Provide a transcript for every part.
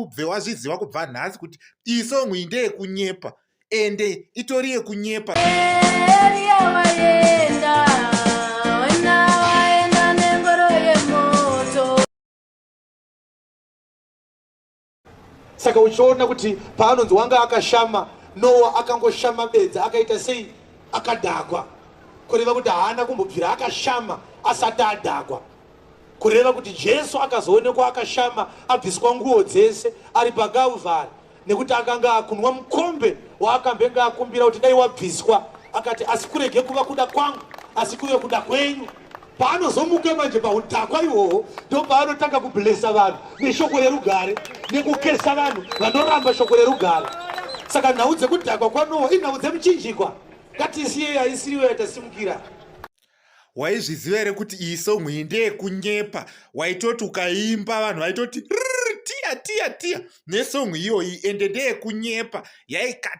ubve wazviziva kubva nhasi kuti isongwi ndeyekunyepa ende itori yekunyepa. Saka uchiona kuti paanonzi wanga akashama, Noah akangoshama bedza akaita sei akadhakwa, kureva kuti haana kumbobvira akashama asati adhakwa, kureva kuti Jesu akazoonekwa akashama abviswa nguo dzese ari paKalvari nekuti akanga akunwa mukombe waakambenga akumbira kuti dai wabviswa, akati asi kurege kuva kuda kwangu asi kuve kuda kwenyu. Paanozomuka manje paudhakwa iwohwo ndo paanotanga kublesa vanhu neshoko rerugare nekukesa vanhu vanoramba shoko rerugare. Saka nhau dzekudhakwa kwaNoa inhau dzemuchinjikwa, ngatisiye aisiriwe yatasimukira. Waizviziva here kuti iyi songwi ndeyekunyepa? Waitoti ukaimba vanhu vaitoti tiya tiya tiya nesongwi iyoyi, ende ndeyekunyepa.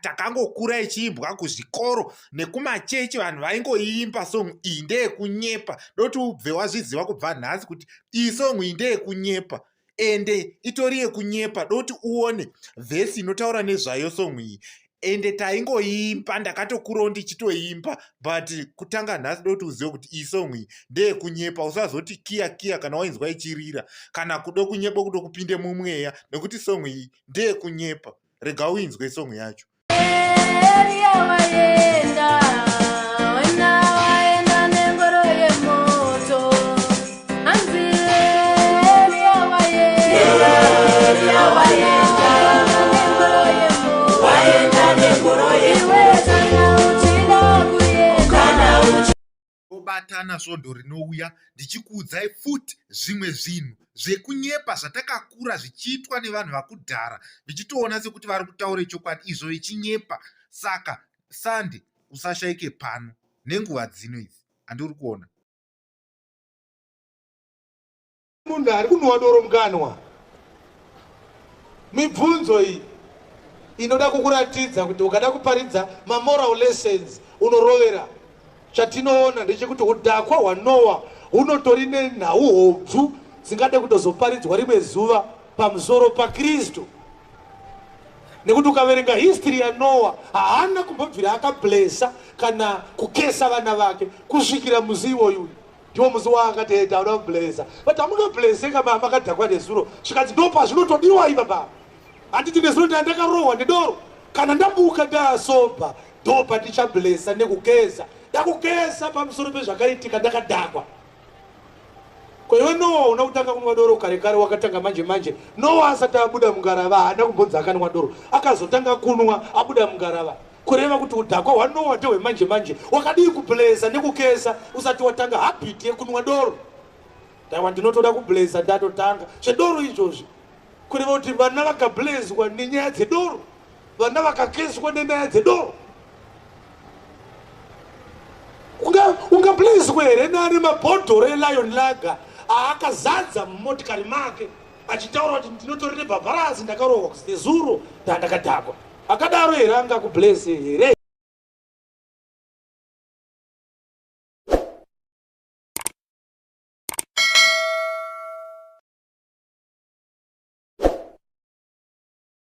Takangokura ichiimbwa kuzvikoro nekumachechi, vanhu vaingoimba songwi iyi ndeyekunyepa. Doti ubve wazviziva kubva nhasi kuti iyi songwi ndeyekunyepa ende itori yekunyepa. Doti uone vhesi inotaura nezvayo songwi iyi, ende taingoimba, ndakatokurawo ndichitoimba, but kutanga nhasi doti uzive kuti iyi songwi ndeyekunyepa. Usazoti kiya kiya kana wainzwa ichirira, kana kudo kunyepa kudo kupinde mumweya, nekuti songwi iyi ndeyekunyepa. Rega uinzwe songwi yacho. Batana svondo rinouya ndichikuudzai futi zvimwe zvinhu zvekunyepa zvatakakura zvichiitwa nevanhu vakudhara, vichitoona sekuti vari kutaura chokwadi, izvo vichinyepa. Saka Sande usashaike pano nenguva dzino idzi, handiri kuona munhu ari kunwa doro mukanwa. Mibvunzo iyi inoda kukuratidza kuti ukada kuparidza mamoral lessons unorovera. Chatinoona ndechekuti udhakwa hwaNoa hunotori nenhau hobvu dzingade kutozoparidzwa rimwe zuva pamusoro paKristu, nekuti ukaverenga history yaNoa haana kumbobvira akablesa kana kukesa vana vake kusvikira muzi iwoyu. Ndiwo muzi waakati heta uda kublesa, but hamukablese kama makadhakwa nezuro zvikanzi ndo pazvinotodiwa ipapa. Handiti nezuro ndandakarohwa nedoro, kana ndamuka ndasoba ndo pandichablesa nekukesa, ndakukesa pamusoro pezvakaitika ndakadhakwa. Kwa hiyo Noa unakutanga kunwa doro kare kare, wakatanga manje manje. Noa asati abuda mungarava haana kumbodza akanwa doro, akazotanga kunwa abuda mungarava, kureva kuti udhakwa hwaNoa ndehwe manje manje. Wakadii kublesa nekukesa usati watanga habiti yekunwa doro? Daiwa ndinotoda kublesa ndatotanga zvedoro izvozvi, kureva kuti vana vakableswa nenyaya dzedoro, vana vakakeswa nenyaya dzedoro. Ungableswa here nani mabhodhoro eLion Lager aakazadza mumotikari make achitaura kuti ndinotori nebhabharazi ndakarohwa nezuro ndandakadhakwa? Akadaro here angakublese here?